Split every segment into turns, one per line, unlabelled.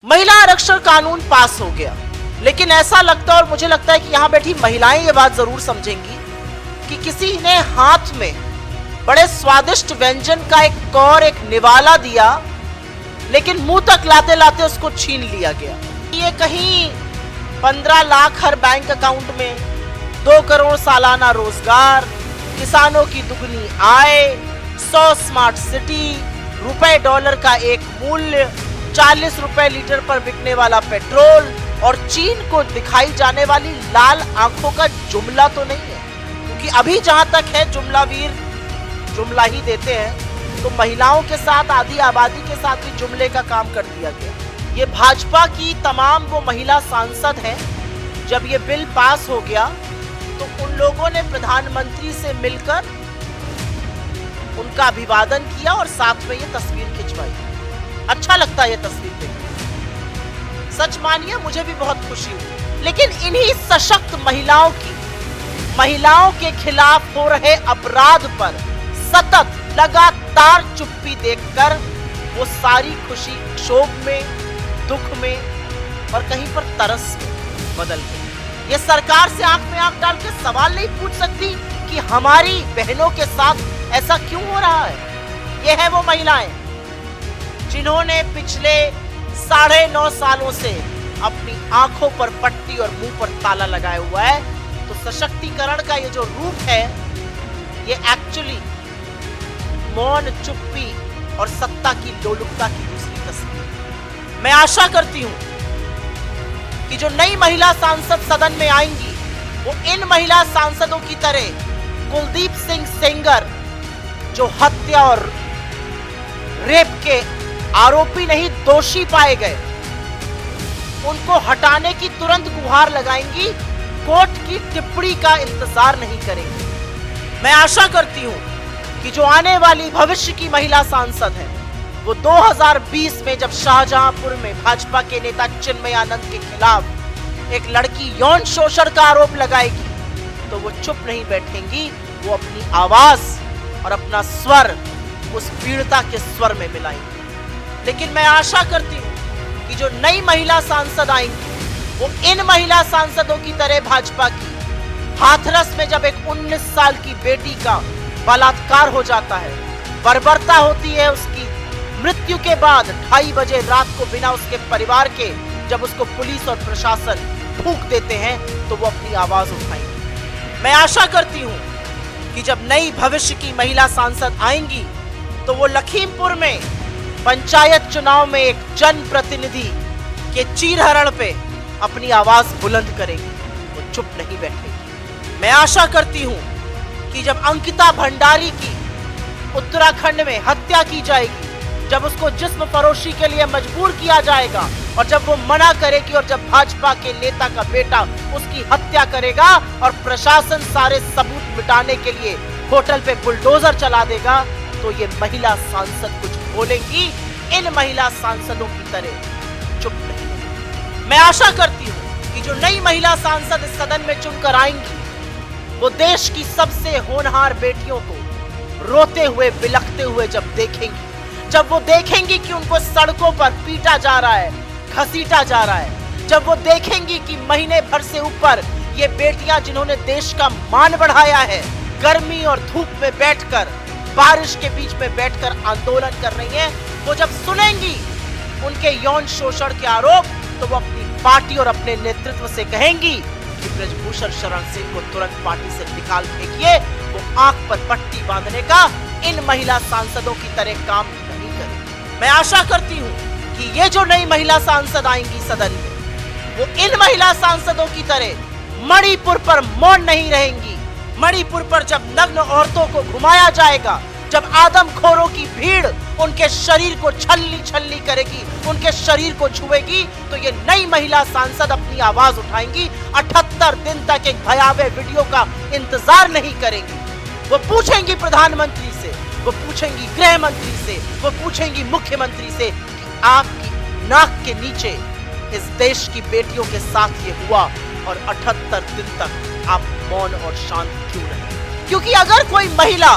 महिला आरक्षण कानून पास हो गया, लेकिन ऐसा लगता है और मुझे लगता है कि यहाँ बैठी महिलाएं ये बात जरूर समझेंगी कि किसी ने हाथ में बड़े स्वादिष्ट व्यंजन का एक कौर, एक निवाला दिया, लेकिन मुंह तक लाते लाते उसको छीन लिया गया। ये कहीं 15 लाख हर बैंक अकाउंट में, 2 करोड़ सालाना रोजगार, किसानों की दुगनी आय, 100 स्मार्ट सिटी, रुपए डॉलर का एक मूल्य, 40 रुपए लीटर पर बिकने वाला पेट्रोल और चीन को दिखाई जाने वाली लाल आंखों का जुमला तो नहीं है, क्योंकि अभी जहां तक है जुमलावीर जुमला ही देते हैं, तो महिलाओं के साथ आधी आबादी के साथ भी जुमले का काम कर दिया गया। ये भाजपा की तमाम वो महिला सांसद हैं, जब ये बिल पास हो गया तो उन लोगों ने प्रधानमंत्री से मिलकर उनका अभिवादन किया और साथ में ये तस्वीर खिंचवाई। अच्छा लगता है ये तस्वीर देखकर, सच मानिए मुझे भी बहुत खुशी हुई। लेकिन इन्हीं सशक्त महिलाओं के खिलाफ हो रहे अपराध पर सतत लगातार चुप्पी देखकर वो सारी खुशी क्षोभ में, दुख में और कहीं पर तरस में बदल गई। ये सरकार से आंख में आंख डाल के सवाल नहीं पूछ सकती कि हमारी बहनों के साथ ऐसा क्यों हो रहा है। ये है वो महिलाएं जिन्होंने पिछले 9.5 सालों से अपनी आंखों पर पट्टी और मुंह पर ताला लगाया हुआ है। तो सशक्तिकरण का ये जो रूप है, ये एक्चुअली मौन, चुप्पी और सत्ता की लोलुपता की दूसरी तस्वीर। मैं आशा करती हूं कि जो नई महिला सांसद सदन में आएंगी, वो इन महिला सांसदों की तरह कुलदीप सिंह सेंगर, जो हत्या और रेप के आरोपी नहीं दोषी पाए गए, उनको हटाने की तुरंत गुहार लगाएंगी, कोर्ट की टिप्पणी का इंतजार नहीं करेंगी। मैं आशा करती हूं कि जो आने वाली भविष्य की महिला सांसद है, वो 2020 में जब शाहजहांपुर में भाजपा के नेता चिन्मय आनंद के खिलाफ एक लड़की यौन शोषण का आरोप लगाएगी, तो वो चुप नहीं बैठेंगी, वो अपनी आवाज और अपना स्वर उस पीड़िता के स्वर में मिलाएंगी। लेकिन मैं आशा करती हूं कि जो नई महिला सांसद आएंगी, वो इन महिला सांसदों की तरह भाजपा की हाथरस में जब एक 19 साल की बेटी का बलात्कार हो जाता है, बर्बरता होती है उसकी मृत्यु के बाद 2:30 बजे रात को बिना उसके परिवार के, जब उसको पुलिस और प्रशासन फूंक देते हैं, तो वो अपनी आवाज उठाएंगी। मैं आशा करती हूं कि जब नई भविष्य की महिला सांसद आएंगी, तो वो लखीमपुर में पंचायत चुनाव में एक जनप्रतिनिधि के चीरहरण पे अपनी आवाज बुलंद करेंगी, वो चुप नहीं बैठेगी। मैं आशा करती हूं कि जब अंकिता भंडारी की उत्तराखंड में हत्या की जाएगी, जब उसको जिस्म फरोशी के लिए मजबूर किया जाएगा और जब वो मना करेगी और जब भाजपा के नेता का बेटा उसकी हत्या करेगा और प्रशासन सारे सबूत मिटाने के लिए होटल पे बुलडोजर चला देगा, तो ये महिला सांसद कुछ बोलेंगी, इन महिला सांसदों की तरह चुप नहीं। मैं आशा करती हूँ कि जो नई महिला सांसद इस सदन में चुनकर आएंगी, वो देश की सबसे होनहार बेटियों को रोते हुए, बिलखते हुए जब देखेंगी, जब वो देखेंगी कि उनको सड़कों पर पीटा जा रहा है, घसीटा जा रहा है, जब वो देखेंगी कि महीने भर से ऊपर ये बेटियां जिन्होंने देश का मान बढ़ाया है, गर्मी और धूप में बैठकर, बारिश के बीच में बैठकर आंदोलन कर रही हैं, वो जब सुनेंगी उनके यौन शोषण के आरोप, तो वो अपनी पार्टी और अपने नेतृत्व से कहेंगी कि ब्रजभूषण शरण सिंह को तुरंत पार्टी से निकाल फेंकिए, वो आंख पर पट्टी बांधने का इन महिला सांसदों की तरह काम नहीं करेगी। मैं आशा करती हूँ कि ये जो नई महिला सांसद आएंगी सदन में, वो इन महिला सांसदों की तरह मणिपुर पर मौन नहीं रहेंगी। मणिपुर पर जब नग्न औरतों को घुमाया जाएगा, जब आदमखोरों की भीड़ उनके शरीर को छलनी करेगी, उनके शरीर को छुएगी, तो ये नई महिला सांसद अपनी आवाज उठाएंगी। 78 दिन तक एक भयावह वीडियो का इंतजार नहीं करेंगी। वो पूछेंगी प्रधानमंत्री से, वो पूछेंगी गृह मंत्री से, वो पूछेंगी मुख्यमंत्री से कि आपकी नाक के नीचे इस देश की बेटियों के साथ ये हुआ और 78 दिन तक आप मौन और शांत क्यों रहे। क्योंकि अगर कोई महिला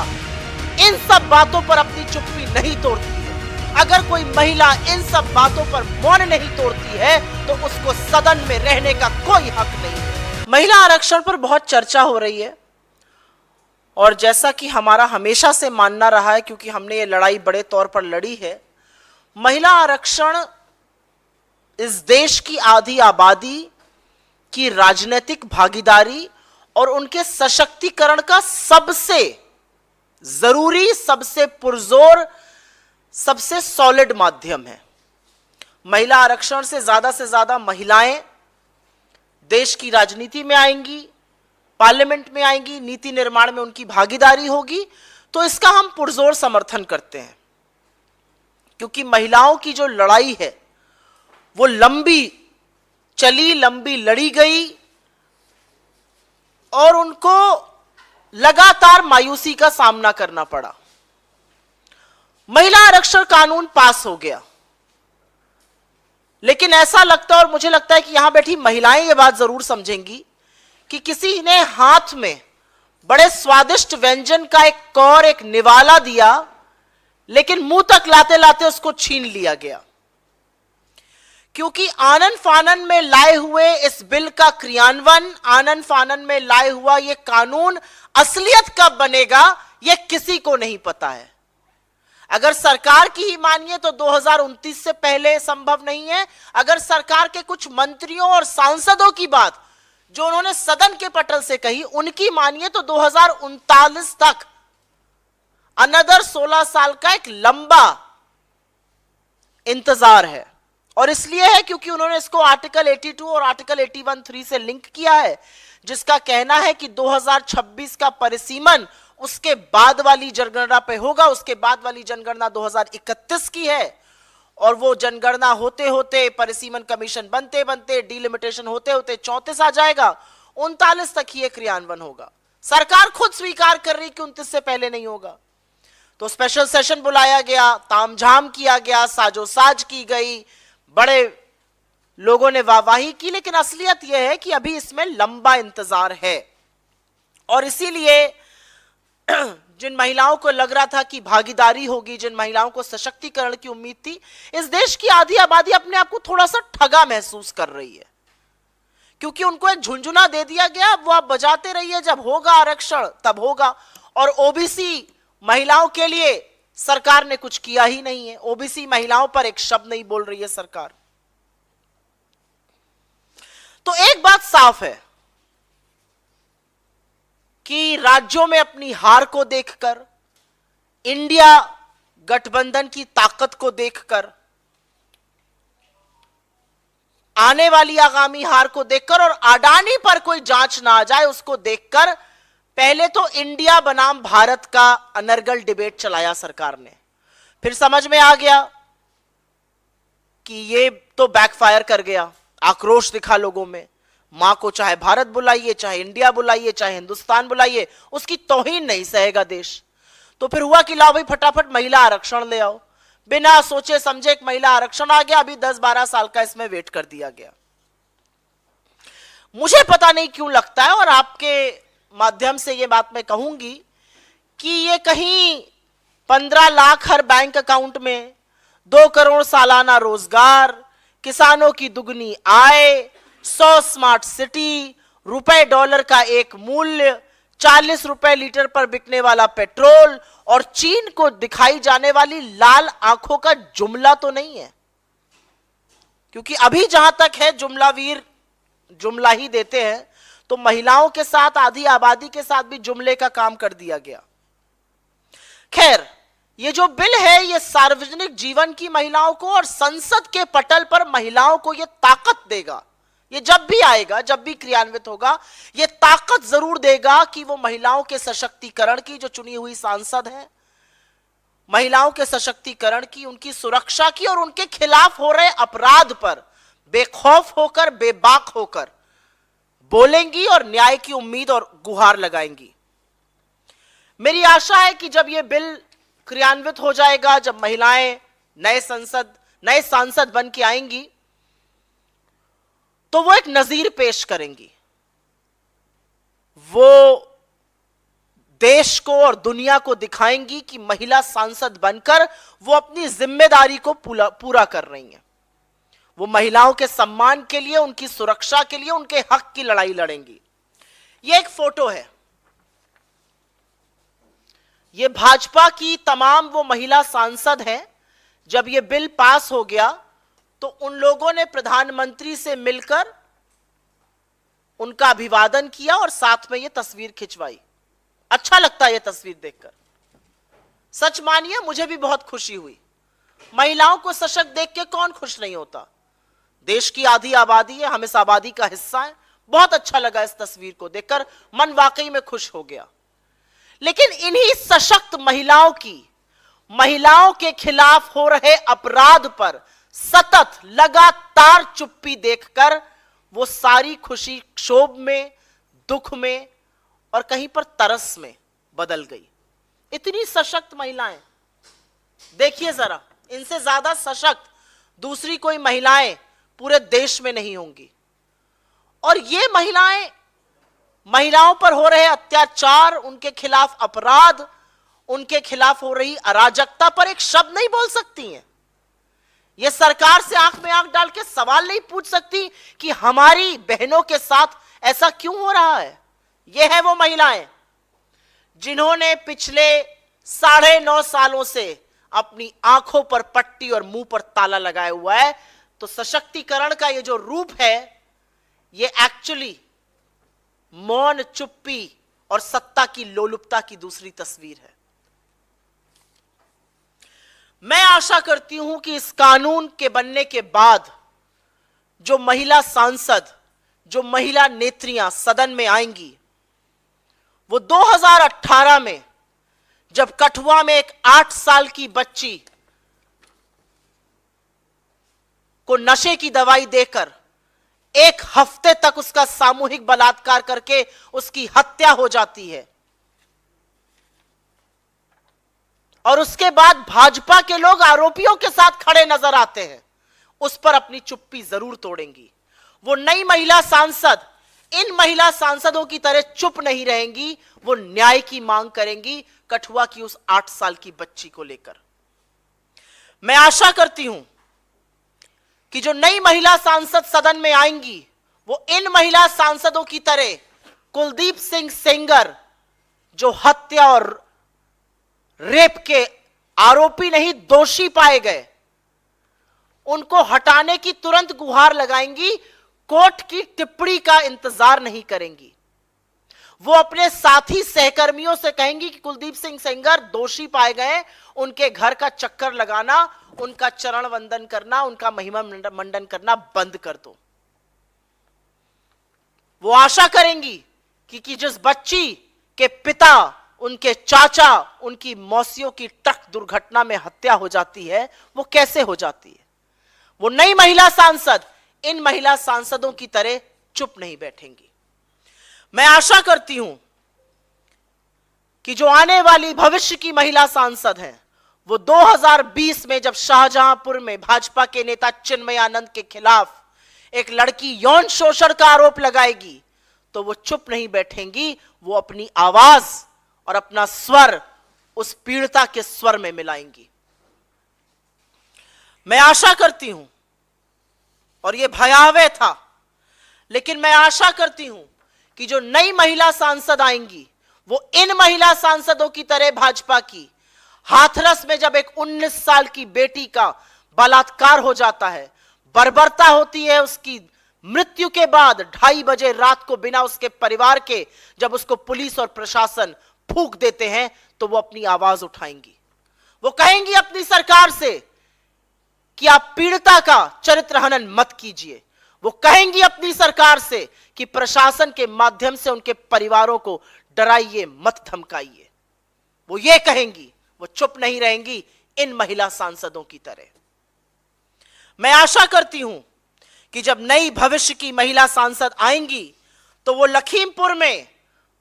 इन सब बातों पर अपनी चुप्पी नहीं तोड़ती है, अगर कोई महिला इन सब बातों पर मौन नहीं तोड़ती है तो उसको सदन में रहने का कोई हक नहीं है। महिला आरक्षण पर बहुत चर्चा हो रही है और जैसा कि हमारा हमेशा से मानना रहा है, क्योंकि हमने ये लड़ाई बड़े तौर पर लड़ी है, महिला आरक्षण इस देश की आधी आबादी की राजनीतिक भागीदारी और उनके सशक्तिकरण का सबसे जरूरी, सबसे पुरजोर, सबसे सॉलिड माध्यम है। महिला आरक्षण से ज्यादा महिलाएं देश की राजनीति में आएंगी, पार्लियामेंट में आएंगी, नीति निर्माण में उनकी भागीदारी होगी, तो इसका हम पुरजोर समर्थन करते हैं। क्योंकि महिलाओं की जो लड़ाई है वो लंबी चली, लंबी लड़ी गई और उनको लगातार मायूसी का सामना करना पड़ा। महिला आरक्षण कानून पास हो गया, लेकिन ऐसा लगता है और मुझे लगता है कि यहां बैठी महिलाएं ये बात जरूर समझेंगी कि किसी ने हाथ में बड़े स्वादिष्ट व्यंजन का एक कौर, एक निवाला दिया, लेकिन मुंह तक लाते लाते उसको छीन लिया गया। क्योंकि आनन फानन में लाए हुए इस बिल का क्रियान्वयन, आनन फानन में लाए हुआ यह कानून असलियत कब बनेगा यह किसी को नहीं पता है। अगर सरकार की ही मानिए तो 2029 से पहले संभव नहीं है। अगर सरकार के कुछ मंत्रियों और सांसदों की बात जो उन्होंने सदन के पटल से कही उनकी मानिए तो 2039 तक, अनदर 16 साल का एक लंबा इंतजार है। और इसलिए है क्योंकि उन्होंने इसको आर्टिकल 82 और आर्टिकल 81(3) से लिंक किया है, जिसका कहना है कि 2026 का परिसीमन उसके बाद वाली जनगणना पे होगा। उसके बाद वाली जनगणना 2031 की है और वो जनगणना होते होते, परिसीमन कमीशन बनते बनते, डिलिमिटेशन होते होते 34 आ जाएगा, 39 तक ही क्रियान्वयन होगा। सरकार खुद स्वीकार कर रही कि 29 से पहले नहीं होगा। तो स्पेशल सेशन बुलाया गया, तामझाम किया गया, साजोसाज की गई, बड़े लोगों ने वाहवाही की, लेकिन असलियत यह है कि अभी इसमें लंबा इंतजार है। और इसीलिए जिन महिलाओं को लग रहा था कि भागीदारी होगी, जिन महिलाओं को सशक्तिकरण की उम्मीद थी, इस देश की आधी आबादी अपने आप को थोड़ा सा ठगा महसूस कर रही है। क्योंकि उनको एक झुंझुना दे दिया गया, वो आप बजाते रहिए, जब होगा आरक्षण तब होगा। और ओबीसी महिलाओं के लिए सरकार ने कुछ किया ही नहीं है। ओबीसी महिलाओं पर एक शब्द नहीं बोल रही है सरकार। तो एक बात साफ है कि राज्यों में अपनी हार को देखकर, इंडिया गठबंधन की ताकत को देखकर, आने वाली आगामी हार को देखकर और अडानी पर कोई जांच ना आ जाए उसको देखकर, पहले तो इंडिया बनाम भारत का अनर्गल डिबेट चलाया सरकार ने। फिर समझ में आ गया कि ये तो बैकफायर कर गया, आक्रोश दिखा लोगों में। मां को चाहे भारत बुलाइए, चाहे इंडिया बुलाइए, चाहे हिंदुस्तान बुलाइए, उसकी तौहीन नहीं सहेगा देश। तो फिर हुआ कि लाओ भाई फटाफट महिला आरक्षण ले आओ। बिना सोचे समझे एक महिला आरक्षण आ गया, अभी 10-12 साल का इसमें वेट कर दिया गया। मुझे पता नहीं क्यों लगता है, और आपके माध्यम से ये बात मैं कहूंगी कि ये कहीं 15 लाख हर बैंक अकाउंट में, 2 करोड़ सालाना रोजगार, किसानों की दुगनी आय, 100 स्मार्ट सिटी, रुपए डॉलर का एक मूल्य, 40 रुपए लीटर पर बिकने वाला पेट्रोल और चीन को दिखाई जाने वाली लाल आंखों का जुमला तो नहीं है। क्योंकि अभी जहां तक है जुमलावीर जुमला ही देते हैं, तो महिलाओं के साथ, आधी आबादी के साथ भी जुमले का काम कर दिया गया। खैर, ये जो बिल है ये सार्वजनिक जीवन की महिलाओं को और संसद के पटल पर महिलाओं को ये ताकत देगा। ये जब भी आएगा, जब भी क्रियान्वित होगा, ये ताकत जरूर देगा कि वो महिलाओं के सशक्तिकरण की, जो चुनी हुई सांसद हैं, महिलाओं के सशक्तिकरण की, उनकी सुरक्षा की और उनके खिलाफ हो रहे अपराध पर बेखौफ होकर, बेबाक होकर बोलेंगी और न्याय की उम्मीद और गुहार लगाएंगी। मेरी आशा है कि जब यह बिल क्रियान्वित हो जाएगा, जब महिलाएं नए सांसद बन के आएंगी, तो वो एक नजीर पेश करेंगी। वो देश को और दुनिया को दिखाएंगी कि महिला सांसद बनकर वो अपनी जिम्मेदारी को पूरा कर रही हैं। वो महिलाओं के सम्मान के लिए, उनकी सुरक्षा के लिए, उनके हक की लड़ाई लड़ेंगी। ये एक फोटो है, ये भाजपा की तमाम वो महिला सांसद हैं। जब ये बिल पास हो गया तो उन लोगों ने प्रधानमंत्री से मिलकर उनका अभिवादन किया और साथ में ये तस्वीर खिंचवाई। अच्छा लगता है ये तस्वीर देखकर, सच मानिए मुझे भी बहुत खुशी हुई। महिलाओं को सशक्त देख के कौन खुश नहीं होता। देश की आधी आबादी है, हम इस आबादी का हिस्सा है। बहुत अच्छा लगा इस तस्वीर को देखकर, मन वाकई में खुश हो गया। लेकिन इन्हीं सशक्त महिलाओं के खिलाफ हो रहे अपराध पर सतत लगातार चुप्पी देखकर वो सारी खुशी क्षोभ में, दुख में और कहीं पर तरस में बदल गई। इतनी सशक्त महिलाएं, देखिए जरा, इनसे ज्यादा सशक्त दूसरी कोई महिलाएं पूरे देश में नहीं होंगी। और ये महिलाओं पर हो रहे अत्याचार, उनके खिलाफ अपराध, उनके खिलाफ हो रही अराजकता पर एक शब्द नहीं बोल सकती हैं। ये सरकार से आंख में आंख डाल के सवाल नहीं पूछ सकती कि हमारी बहनों के साथ ऐसा क्यों हो रहा है। ये है वो महिलाएं जिन्होंने पिछले 9.5 सालों से अपनी आंखों पर पट्टी और मुंह पर ताला लगाया हुआ है। तो सशक्तिकरण का ये जो रूप है, ये एक्चुअली मौन, चुप्पी और सत्ता की लोलुपता की दूसरी तस्वीर है। मैं आशा करती हूं कि इस कानून के बनने के बाद जो महिला सांसद, जो महिला नेत्रियां सदन में आएंगी, वो 2018 में जब कठुआ में एक 8 साल की बच्ची को नशे की दवाई देकर 1 हफ्ते तक उसका सामूहिक बलात्कार करके उसकी हत्या हो जाती है, और उसके बाद भाजपा के लोग आरोपियों के साथ खड़े नजर आते हैं, उस पर अपनी चुप्पी जरूर तोड़ेंगी। वो नई महिला सांसद इन महिला सांसदों की तरह चुप नहीं रहेंगी, वो न्याय की मांग करेंगी कठुआ की उस 8 साल की बच्ची को लेकर। मैं आशा करती हूं कि जो नई महिला सांसद सदन में आएंगी वो इन महिला सांसदों की तरह कुलदीप सिंह सेंगर, जो हत्या और रेप के आरोपी नहीं दोषी पाए गए, उनको हटाने की तुरंत गुहार लगाएंगी, कोर्ट की टिप्पणी का इंतजार नहीं करेंगी। वो अपने साथी सहकर्मियों से कहेंगी कि कुलदीप सिंह सेंगर दोषी पाए गए, उनके घर का चक्कर लगाना, उनका चरण वंदन करना, उनका महिमा मंडन करना बंद कर दो। वो आशा करेंगी कि जिस बच्ची के पिता, उनके चाचा, उनकी मौसियों की ट्रक दुर्घटना में हत्या हो जाती है, वो कैसे हो जाती है। वो नई महिला सांसद इन महिला सांसदों की तरह चुप नहीं बैठेंगी। मैं आशा करती हूं कि जो आने वाली भविष्य की महिला सांसद हैं, वो 2020 में जब शाहजहांपुर में भाजपा के नेता चिन्मय आनंद के खिलाफ एक लड़की यौन शोषण का आरोप लगाएगी, तो वो चुप नहीं बैठेंगी, वो अपनी आवाज और अपना स्वर उस पीड़िता के स्वर में मिलाएंगी। मैं आशा करती हूं, और यह भयावह था, लेकिन मैं आशा करती हूं कि जो नई महिला सांसद आएंगी वो इन महिला सांसदों की तरह भाजपा की हाथरस में जब एक 19 साल की बेटी का बलात्कार हो जाता है, बर्बरता होती है, उसकी मृत्यु के बाद 2:30 बजे रात को बिना उसके परिवार के जब उसको पुलिस और प्रशासन फूंक देते हैं, तो वो अपनी आवाज उठाएंगी। वो कहेंगी अपनी सरकार से कि आप पीड़िता का चरित्र हनन मत कीजिए। वो कहेंगी अपनी सरकार से कि प्रशासन के माध्यम से उनके परिवारों को डराइए मत, धमकाइए। वो ये कहेंगी, वो चुप नहीं रहेंगी इन महिला सांसदों की तरह। मैं आशा करती हूं कि जब नई भविष्य की महिला सांसद आएंगी तो वो लखीमपुर में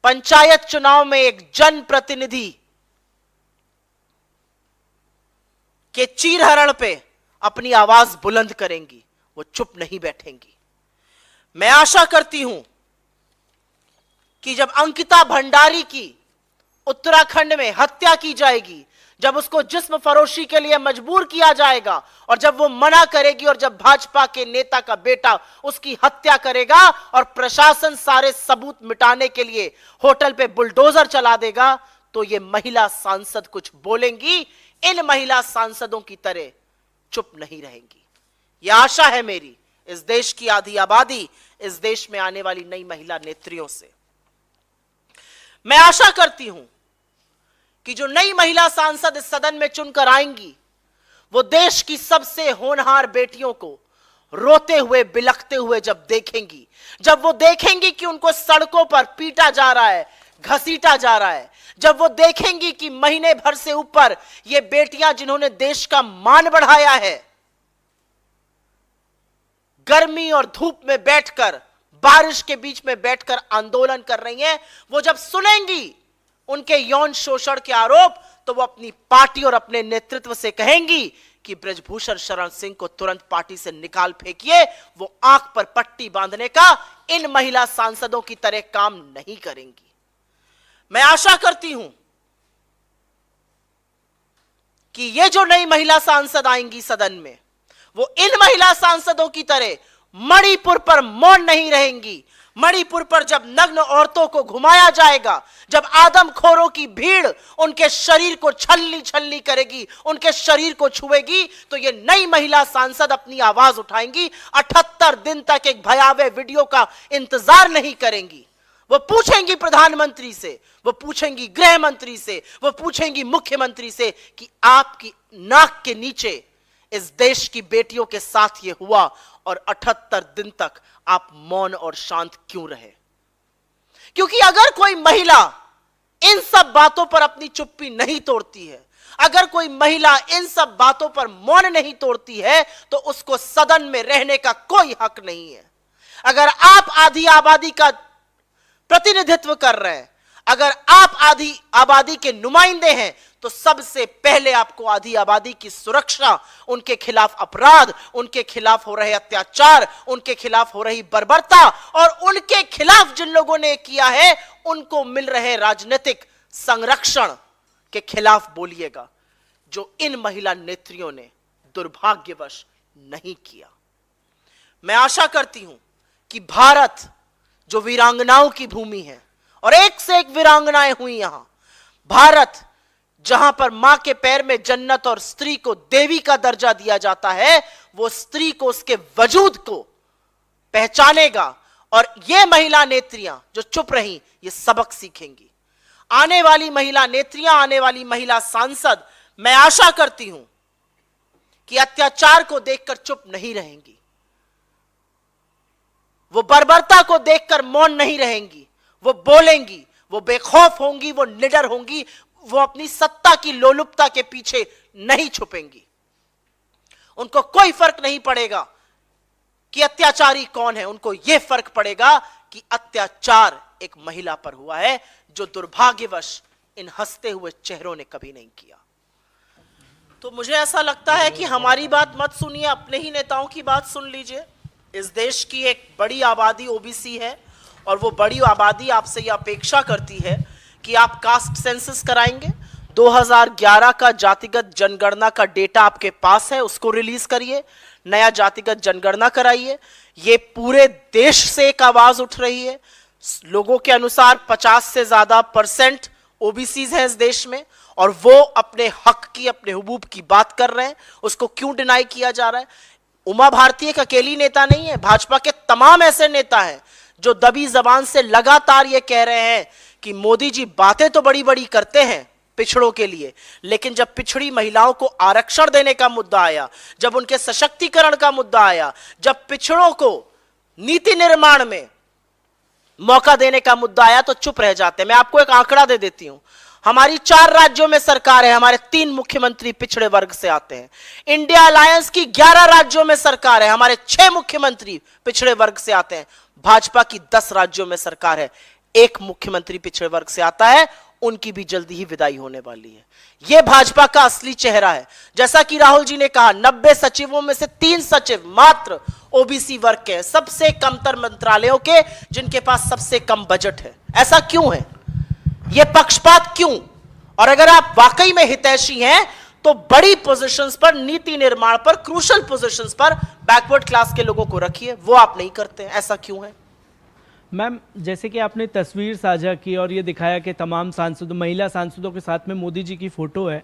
पंचायत चुनाव में एक जनप्रतिनिधि के चीरहरण पे अपनी आवाज बुलंद करेंगी, वो चुप नहीं बैठेंगी। मैं आशा करती हूं कि जब अंकिता भंडारी की उत्तराखंड में हत्या की जाएगी, जब उसको जिस्म फरोशी के लिए मजबूर किया जाएगा और जब वो मना करेगी और जब भाजपा के नेता का बेटा उसकी हत्या करेगा और प्रशासन सारे सबूत मिटाने के लिए होटल पे बुलडोजर चला देगा, तो ये महिला सांसद कुछ बोलेंगी, इन महिला सांसदों की तरह चुप नहीं रहेंगी। यह आशा है मेरी इस देश की आधी आबादी, इस देश में आने वाली नई महिला नेत्रियों से। मैं आशा करती हूं कि जो नई महिला सांसद इस सदन में चुनकर आएंगी, वो देश की सबसे होनहार बेटियों को रोते हुए बिलखते हुए जब देखेंगी, जब वो देखेंगी कि उनको सड़कों पर पीटा जा रहा है, घसीटा जा रहा है, जब वो देखेंगी कि महीने भर से ऊपर ये बेटियां जिन्होंने देश का मान बढ़ाया है, गर्मी और धूप में बैठकर, बारिश के बीच में बैठकर आंदोलन कर रही हैं, वो जब सुनेंगी उनके यौन शोषण के आरोप, तो वो अपनी पार्टी और अपने नेतृत्व से कहेंगी कि बृजभूषण शरण सिंह को तुरंत पार्टी से निकाल फेंकिए। वो आंख पर पट्टी बांधने का इन महिला सांसदों की तरह काम नहीं करेंगी। मैं आशा करती हूं कि ये जो नई महिला सांसद आएंगी सदन में, वो इन महिला सांसदों की तरह मणिपुर पर मौन नहीं रहेंगी। मणिपुर पर जब नग्न औरतों को घुमाया जाएगा, जब आदमखोरों की भीड़ उनके शरीर को छलनी छलनी करेगी, उनके शरीर को छुएगी, तो ये नई महिला सांसद अपनी आवाज उठाएंगी। 78 दिन तक एक भयावह वीडियो का इंतजार नहीं करेंगी। वो पूछेंगी प्रधानमंत्री से, वो पूछेंगी गृह मंत्री से, वो पूछेंगी मुख्यमंत्री से कि आपकी नाक के नीचे इस देश की बेटियों के साथ ये हुआ और 78 दिन तक आप मौन और शांत क्यों रहे? क्योंकि अगर कोई महिला इन सब बातों पर अपनी चुप्पी नहीं तोड़ती है, अगर कोई महिला इन सब बातों पर मौन नहीं तोड़ती है, तो उसको सदन में रहने का कोई हक नहीं है। अगर आप आधी आबादी का प्रतिनिधित्व कर रहे हैं, अगर आप आधी आबादी के नुमाइंदे हैं, तो सबसे पहले आपको आधी आबादी की सुरक्षा, उनके खिलाफ अपराध, उनके खिलाफ हो रहे अत्याचार, उनके खिलाफ हो रही बर्बरता और उनके खिलाफ जिन लोगों ने किया है उनको मिल रहे राजनीतिक संरक्षण के खिलाफ बोलिएगा, जो इन महिला नेत्रियों ने दुर्भाग्यवश नहीं किया। मैं आशा करती हूं कि भारत जो वीरांगनाओं की भूमि है और एक से एक वीरांगनाएं हुई यहां, भारत जहां पर मां के पैर में जन्नत और स्त्री को देवी का दर्जा दिया जाता है, वो स्त्री को, उसके वजूद को पहचानेगा और ये महिला नेत्रियां जो चुप रही, ये सबक सीखेंगी। आने वाली महिला नेत्रियां, आने वाली महिला सांसद, मैं आशा करती हूं कि अत्याचार को देखकर चुप नहीं रहेंगी, वो बर्बरता को देखकर मौन नहीं रहेंगी, वो बोलेंगी, वो बेखौफ होंगी, वो निडर होंगी, वो अपनी सत्ता की लोलुपता के पीछे नहीं छुपेंगी। उनको कोई फर्क नहीं पड़ेगा कि अत्याचारी कौन है, उनको यह फर्क पड़ेगा कि अत्याचार एक महिला पर हुआ है, जो दुर्भाग्यवश इन हंसते हुए चेहरों ने कभी नहीं किया। तो मुझे ऐसा लगता है कि हमारी बात मत सुनिए, अपने ही नेताओं की बात सुन लीजिए। इस देश की एक बड़ी आबादी ओबीसी है और वो बड़ी आबादी आपसे यह अपेक्षा करती है कि आप कास्ट सेंसस कराएंगे। 2011 का जातिगत जनगणना का डेटा आपके पास है, उसको रिलीज करिए, नया जातिगत जनगणना कराइए। ये पूरे देश से एक आवाज उठ रही है। लोगों के अनुसार 50 से ज्यादा % ओबीसीज हैं इस देश में और वो अपने हक की, अपने हुबूब की बात कर रहे हैं। उसको क्यों डिनाई किया जा रहा है? उमा भारती एक अकेली नेता नहीं है, भाजपा के तमाम ऐसे नेता हैं जो दबी जबान से लगातार ये कह रहे हैं कि मोदी जी बातें तो बड़ी बड़ी करते हैं पिछड़ों के लिए, लेकिन जब पिछड़ी महिलाओं को आरक्षण देने का मुद्दा आया, जब उनके सशक्तिकरण का मुद्दा आया, जब पिछड़ों को नीति निर्माण में मौका देने का मुद्दा आया, तो चुप रह जाते हैं। मैं आपको एक आंकड़ा दे देती हूं, हमारी 4 राज्यों में सरकार है, हमारे 3 मुख्यमंत्री पिछड़े वर्ग से आते हैं। इंडिया अलायंस की 11 राज्यों में सरकार है, हमारे 6 मुख्यमंत्री पिछड़े वर्ग से आते हैं। भाजपा की 10 राज्यों में सरकार है, 1 मुख्यमंत्री पिछड़े वर्ग से आता है, उनकी भी जल्दी ही विदाई होने वाली है। यह भाजपा का असली चेहरा है। जैसा कि राहुल जी ने कहा, 90 सचिवों में से 3 सचिव मात्र ओबीसी वर्ग के हैं, सबसे कमतर मंत्रालयों के, जिनके पास सबसे कम बजट है। ऐसा क्यों है? यह पक्षपात क्यों? और अगर आप वाकई में हितैषी हैं तो बड़ी पोजीशंस पर, नीति निर्माण पर, क्रूशल पोजीशंस पर बैकवर्ड क्लास के लोगों को रखिए। वो आप नहीं करते, ऐसा क्यों है?
मैम, जैसे कि आपने तस्वीर साझा की और ये दिखाया कि तमाम सांसदों, महिला सांसदों के साथ में मोदी जी की फ़ोटो है,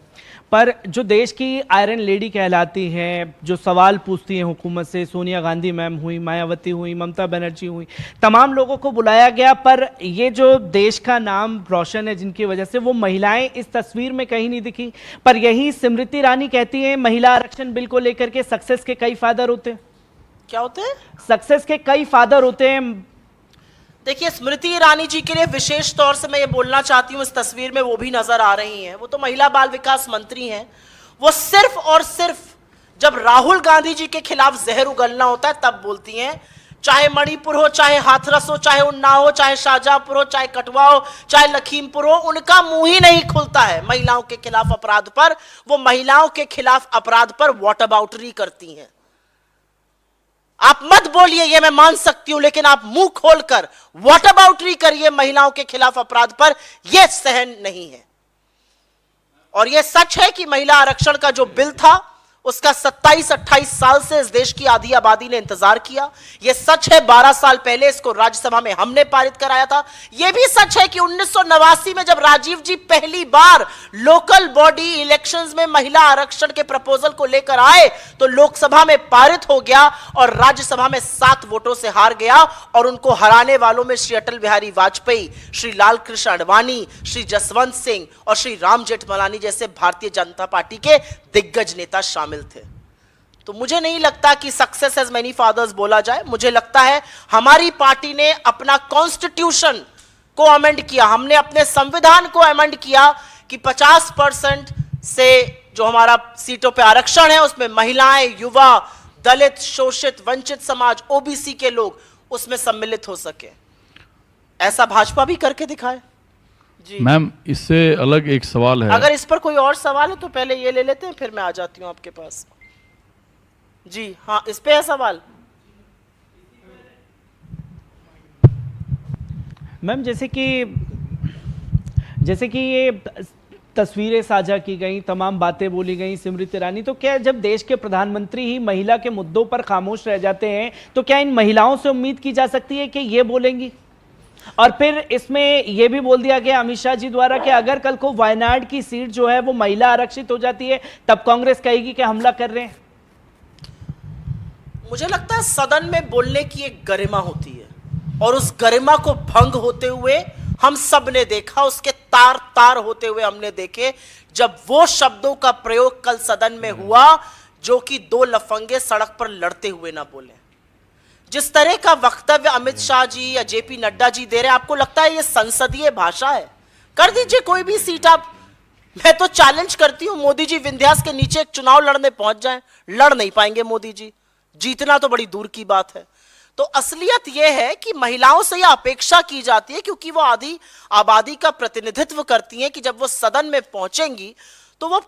पर जो देश की आयरन लेडी कहलाती हैं, जो सवाल पूछती हैं हुकूमत से, सोनिया गांधी मैम हुई, मायावती हुई, ममता बनर्जी हुई, तमाम लोगों को बुलाया गया, पर ये जो देश का नाम रोशन है जिनकी वजह से, वो महिलाएं इस तस्वीर में कहीं नहीं दिखी। पर यही स्मृति ईरानी कहती हैं महिला आरक्षण बिल को लेकर के सक्सेस के कई फादर होते हैं।
क्या होते हैं?
सक्सेस के कई फादर होते हैं।
देखिए, स्मृति ईरानी जी के लिए विशेष तौर से मैं ये बोलना चाहती हूँ, इस तस्वीर में वो भी नजर आ रही हैं। वो तो महिला बाल विकास मंत्री हैं। वो सिर्फ और सिर्फ जब राहुल गांधी जी के खिलाफ जहर उगलना होता है तब बोलती हैं। चाहे मणिपुर हो, चाहे हाथरस हो, चाहे उन्नाव हो, चाहे शाहजहांपुर हो, चाहे कठुआ हो, चाहे लखीमपुर हो, उनका मुंह ही नहीं खुलता है महिलाओं के खिलाफ अपराध पर। वो महिलाओं के खिलाफ अपराध पर वॉटअबाउटरी करती हैं। आप मत बोलिए, ये मैं मान सकती हूं, लेकिन आप मुंह खोलकर वॉटअबाउटरी करिए महिलाओं के खिलाफ अपराध पर, यह सहन नहीं है। और यह सच है कि महिला आरक्षण का जो बिल था उसका 27-28 साल से इस देश की आधी आबादी ने इंतजार किया। यह सच है 12 साल पहले इसको राज्यसभा में हमने पारित कराया था। यह भी सच है कि 1989 में जब राजीव जी पहली बार लोकल बॉडी इलेक्शंस में महिला आरक्षण के प्रपोजल को लेकर आए तो लोकसभा में पारित हो गया और राज्यसभा में 7 वोटों से हार गया। और उनको हराने वालों में श्री अटल बिहारी वाजपेयी, श्री लाल कृष्ण आडवाणी, श्री जसवंत सिंह और श्री राम जेठमलानी जैसे भारतीय जनता पार्टी के दिग्गज नेता शामिल थे। तो मुझे नहीं लगता कि सक्सेस हैज मेनी फादर्स बोला जाए। मुझे लगता है हमारी पार्टी ने अपना कॉन्स्टिट्यूशन को अमेंड किया, हमने अपने संविधान को अमेंड किया कि 50% से जो हमारा सीटों पे आरक्षण है उसमें महिलाएं, युवा, दलित, शोषित, वंचित समाज, ओबीसी के लोग उसमें सम्मिलित हो सके। ऐसा भाजपा भी करके दिखाए।
मैम, इससे अलग एक सवाल है।
अगर इस पर कोई और सवाल है तो पहले ये ले लेते हैं, फिर मैं आ जाती हूं आपके पास। जी हाँ, इस पे है सवाल।
मैम, जैसे कि ये तस्वीरें साझा की गई, तमाम बातें बोली गई स्मृति ईरानी, तो क्या जब देश के प्रधानमंत्री ही महिला के मुद्दों पर खामोश रह जाते हैं तो क्या इन महिलाओं से उम्मीद की जा सकती है कि ये बोलेंगी? और फिर इसमें यह भी बोल दिया गया अमित शाह जी द्वारा कि अगर कल को वायनाड की सीट जो है वो महिला आरक्षित हो जाती है तब कांग्रेस कहेगी कि हमला कर रहे हैं।
मुझे लगता है सदन में बोलने की एक गरिमा होती है और उस गरिमा को भंग होते हुए हम सब ने देखा, उसके तार तार होते हुए हमने देखे जब वो शब्दों का प्रयोग कल सदन में हुआ जो कि 2 लफंगे सड़क पर लड़ते हुए ना बोले। जिस तरह का वक्तव्य अमित शाह जी या जेपी नड्डा जी दे रहे हैं, आपको लगता है ये संसदीय भाषा है? कर दीजिए कोई भी सीट आप। मैं तो चैलेंज करती हूं, मोदी जी विंध्यास के नीचे एक चुनाव लड़ने पहुंच जाएं, लड़ नहीं पाएंगे मोदी जी, जीतना तो बड़ी दूर की बात है। तो असलियत यह है कि महिलाओं से यह अपेक्षा की जाती है क्योंकि वो आधी आबादी का प्रतिनिधित्व करती हैं कि जब वो सदन में पहुंचेंगी तो वो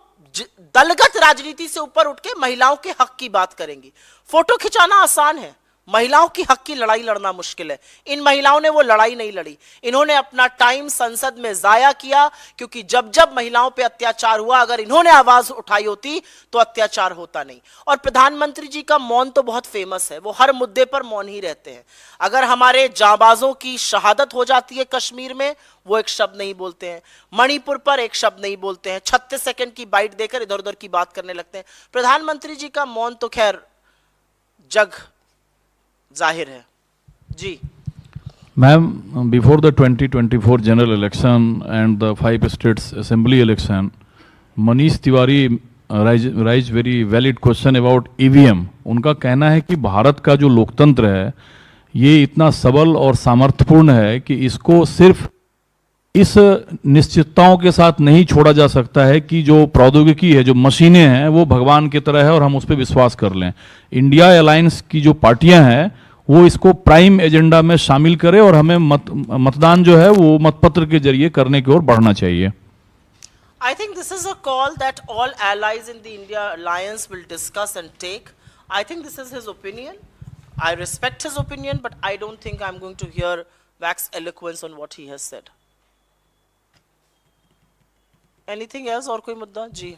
दलगत राजनीति से ऊपर उठ के महिलाओं के हक की बात करेंगी। फोटो खिंचाना आसान है, महिलाओं की हक की लड़ाई लड़ना मुश्किल है। इन महिलाओं ने वो लड़ाई नहीं लड़ी, इन्होंने अपना टाइम संसद में जाया किया क्योंकि जब जब महिलाओं पे अत्याचार हुआ अगर इन्होंने आवाज उठाई होती तो अत्याचार होता नहीं। और प्रधानमंत्री जी का मौन तो बहुत फेमस है, वो हर मुद्दे पर मौन ही रहते हैं। अगर हमारे जांबाजों की शहादत हो जाती है कश्मीर में, वो एक शब्द नहीं बोलते हैं। मणिपुर पर एक शब्द नहीं बोलते हैं। 36 सेकंड की बाइट देकर इधर उधर की बात करने लगते हैं। प्रधानमंत्री जी का मौन तो खैर जग जाहिर है। जी
ma'am, before the 2024 general election and the 5 states assembly election, Manish Tiwari raise very valid question about EVM. उनका कहना है कि भारत का जो लोकतंत्र है ये इतना सबल और सामर्थ्यपूर्ण है कि इसको सिर्फ इस निश्चितताओं के साथ नहीं छोड़ा जा सकता है कि जो प्रौद्योगिकी है, जो मशीनें हैं, वो भगवान की तरह है और हम उस पर विश्वास कर लें। इंडिया अलायंस की जो पार्टियां हैं वो इसको प्राइम एजेंडा में शामिल करें और हमें मतदान जो है वो मतपत्र के जरिए करने की ओर बढ़ना चाहिए।
I think this is a call that all allies in the India alliance will discuss and take. I think this is his opinion. I respect his opinion, but I don't think I'm going to hear wax eloquence on what he has said. Anything else, और कोई मुद्दा? जी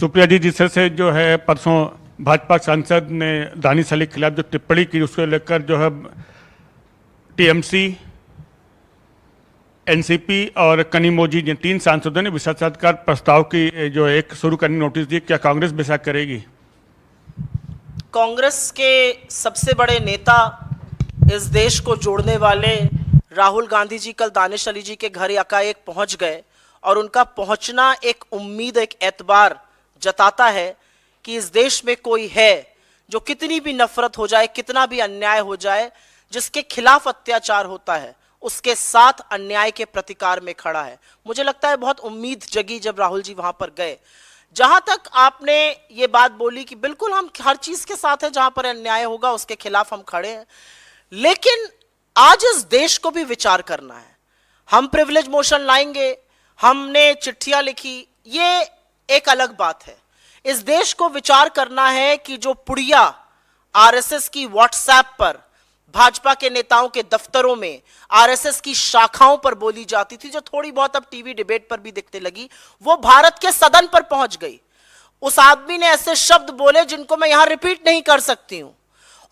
सुप्रिया जी, जिस तरह से जो है परसों भाजपा सांसद ने दानिश अली के खिलाफ जो टिप्पणी की, उसको लेकर जो है टीएमसी, एनसीपी और कनिमोझी जिन 3 सांसदों ने विशेषाधिकार प्रस्ताव की जो एक शुरू करने नोटिस दी। क्या कांग्रेस भी ऐसा करेगी?
कांग्रेस के सबसे बड़े नेता, इस देश को जोड़ने वाले राहुल गांधी जी कल दानिश अली जी के घर एकाएक पहुंच गए, और उनका पहुंचना एक उम्मीद, एक एतबार जताता है कि इस देश में कोई है जो कितनी भी नफरत हो जाए, कितना भी अन्याय हो जाए, जिसके खिलाफ अत्याचार होता है उसके साथ अन्याय के प्रतिकार में खड़ा है। मुझे लगता है बहुत उम्मीद जगी जब राहुल जी वहां पर गए। जहां तक आपने ये बात बोली कि बिल्कुल हम हर चीज के साथ हैं, जहां पर अन्याय होगा उसके खिलाफ हम खड़े हैं, लेकिन आज इस देश को भी विचार करना है। हम प्रिविलेज मोशन लाएंगे, हमने चिट्ठियां लिखी, ये एक अलग बात है। इस देश को विचार करना है कि जो पुड़िया आरएसएस की व्हाट्सएप पर, भाजपा के नेताओं के दफ्तरों में, आरएसएस की शाखाओं पर बोली जाती थी, जो थोड़ी बहुत अब टीवी डिबेट पर भी दिखने लगी, वो भारत के सदन पर पहुंच गई। उस आदमी ने ऐसे शब्द बोले जिनको मैं यहां रिपीट नहीं कर सकती हूं,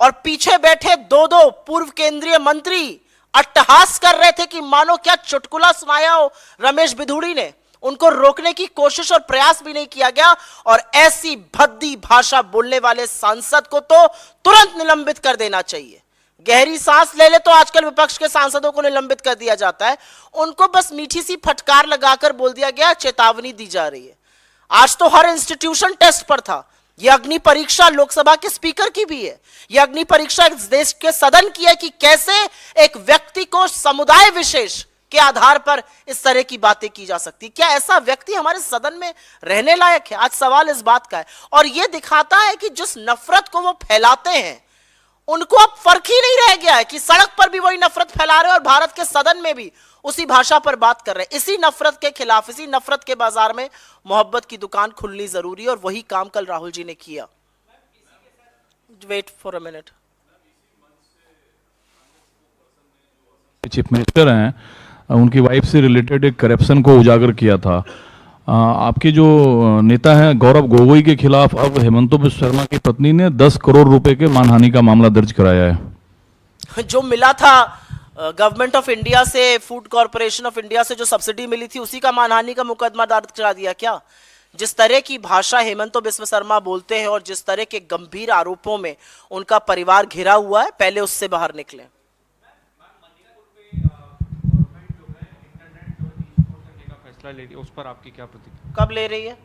और पीछे बैठे 2 पूर्व केंद्रीय मंत्री अट्टहास कर रहे थे कि मानो क्या चुटकुला सुनाया हो रमेश बिधूड़ी ने। उनको रोकने की कोशिश और प्रयास भी नहीं किया गया, और ऐसी भद्दी भाषा बोलने वाले सांसद को तो तुरंत निलंबित कर देना चाहिए। गहरी सांस ले ले तो आजकल विपक्ष के सांसदों को निलंबित कर दिया जाता है, उनको बस मीठी सी फटकार लगाकर बोल दिया गया, चेतावनी दी जा रही है। आज तो हर इंस्टीट्यूशन टेस्ट पर था। यह अग्नि परीक्षा लोकसभा के स्पीकर की भी है, यह अग्नि परीक्षा इस देश के सदन की है कि कैसे एक व्यक्ति को समुदाय विशेष के आधार पर इस तरह की बातें की जा सकती। क्या ऐसा व्यक्ति हमारे सदन में रहने लायक है? आज सवाल इस बात का है, और यह दिखाता है कि जिस नफरत को वो फैलाते हैं उनको अब फर्क ही नहीं रह गया है कि सड़क पर भी वही नफरत फैला रहे हैं और भारत के सदन में भी उसी भाषा पर बात कर रहे हैं। इसी नफरत के खिलाफ, इसी नफरत के बाजार में मोहब्बत की दुकान खुलनी जरूरी है, और वही काम कल राहुल जी ने किया। Wait for a minute.
Chief minister हैं, उनकी वाइफ से रिलेटेड एक करप्शन को उजागर किया था। आपके जो नेता हैं गौरव गोगोई के खिलाफ अब हेमंत बिस्वा शर्मा की पत्नी ने 10 करोड़ रुपए के मानहानि का मामला दर्ज कराया है।
जो मिला था गवर्नमेंट ऑफ इंडिया से, फूड कॉर्पोरेशन ऑफ इंडिया से जो सब्सिडी मिली थी, उसी का मानहानि का मुकदमा दर्ज करा दिया क्या? जिस तरह की भाषा हेमंत बिस्वा शर्मा बोलते हैं और जिस तरह के गंभीर आरोपों में उनका परिवार घिरा हुआ है, पहले उससे बाहर निकले।
उस पर आपकी क्या प्रतिक्रिया?
कब ले रही है?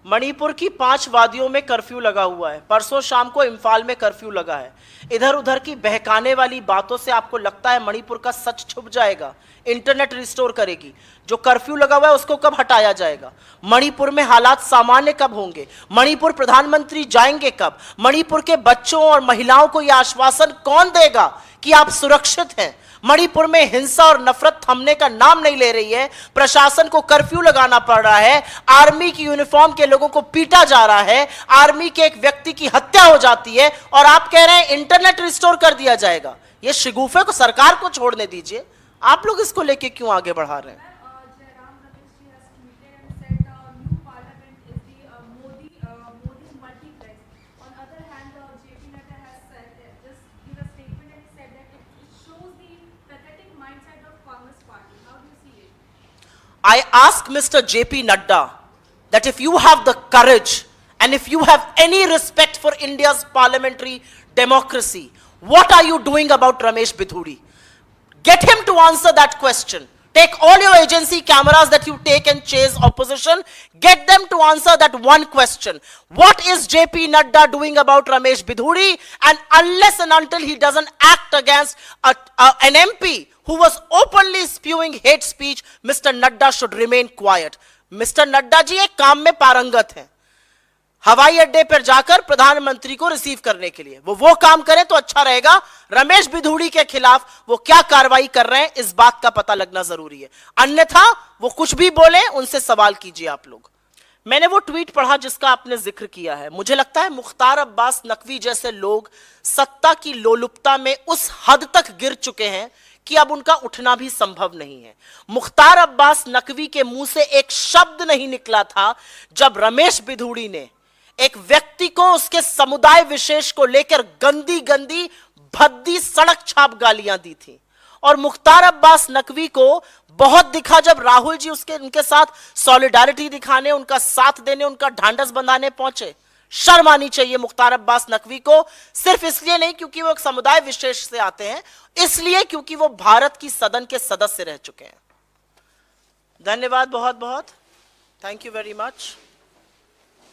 मणिपुर की 5 वादियों में कर्फ्यू लगा हुआ है। परसों शाम को इम्फाल में कर्फ्यू लगा है। इधर उधर की बहकाने वाली बातों से आपको लगता है मणिपुर का सच छुप जाएगा? इंटरनेट रिस्टोर करेगी। जो कर्फ्यू लगा हुआ है उसको कब हटाया जाएगा? मणिपुर में हालात सामान्य कब होंगे? मणिपुर प्रधानमंत्री जाएंगे कब? मणिपुर के बच्चों और महिलाओं को यह आश्वासन कौन देगा कि आप सुरक्षित हैं? मणिपुर में हिंसा और नफरत थमने का नाम नहीं ले रही है। प्रशासन को कर्फ्यू लगाना पड़ रहा है, आर्मी की यूनिफॉर्म के लोगों को पीटा जा रहा है, आर्मी के एक व्यक्ति की हत्या हो जाती है, और आप कह रहे हैं इंटरनेट रिस्टोर कर दिया जाएगा। ये शिगुफे को सरकार को छोड़ने दीजिए, आप लोग इसको लेके क्यों आगे बढ़ा रहे हैं? I ask Mr. JP Nadda that if you have the courage and if you have any respect for India's parliamentary democracy, what are you doing about Ramesh Bidhuri? Get him to answer that question. Take all your agency cameras that you take and chase opposition, get them to answer that one question. What is JP Nadda doing about Ramesh Bidhuri? And unless and until he doesn't act against an MP who was openly spewing hate speech, Mr. Nadda should remain quiet. Mr. Nadda जी एक काम में पारंगत हैं। हवाई अड्डे पर जाकर प्रधानमंत्री को रिसीव करने के लिए वो काम करें तो अच्छा रहेगा। रमेश बिधूड़ी के खिलाफ वो क्या कार्रवाई कर रहे हैं, इस बात का पता लगना जरूरी है। अन्यथा वो कुछ भी बोले, उनसे सवाल कीजिए आप लोग। मैंने वो ट्वीट पढ़ा जिसका आपने जिक्र किया है। मुझे लगता है मुख्तार अब्बास नकवी जैसे लोग सत्ता की लोलुपता में उस हद तक गिर चुके हैं कि अब उनका उठना भी संभव नहीं है। मुख्तार अब्बास नकवी के मुंह से एक शब्द नहीं निकला था जब रमेश बिधूड़ी ने एक व्यक्ति को उसके समुदाय विशेष को लेकर गंदी गंदी भद्दी सड़क छाप गालियां दी थी। और मुख्तार अब्बास नकवी को बहुत दिखा जब राहुल जी उनके साथ सॉलिडारिटी दिखाने, उनका साथ देने, उनका ढांढस बंधाने पहुंचे। शर्म आनी चाहिए मुख्तार अब्बास नकवी को, सिर्फ इसलिए नहीं क्योंकि वो एक समुदाय विशेष से आते हैं, इसलिए क्योंकि वो भारत की सदन के सदस्य रह चुके हैं। धन्यवाद बहुत बहुत, थैंक यू वेरी मच।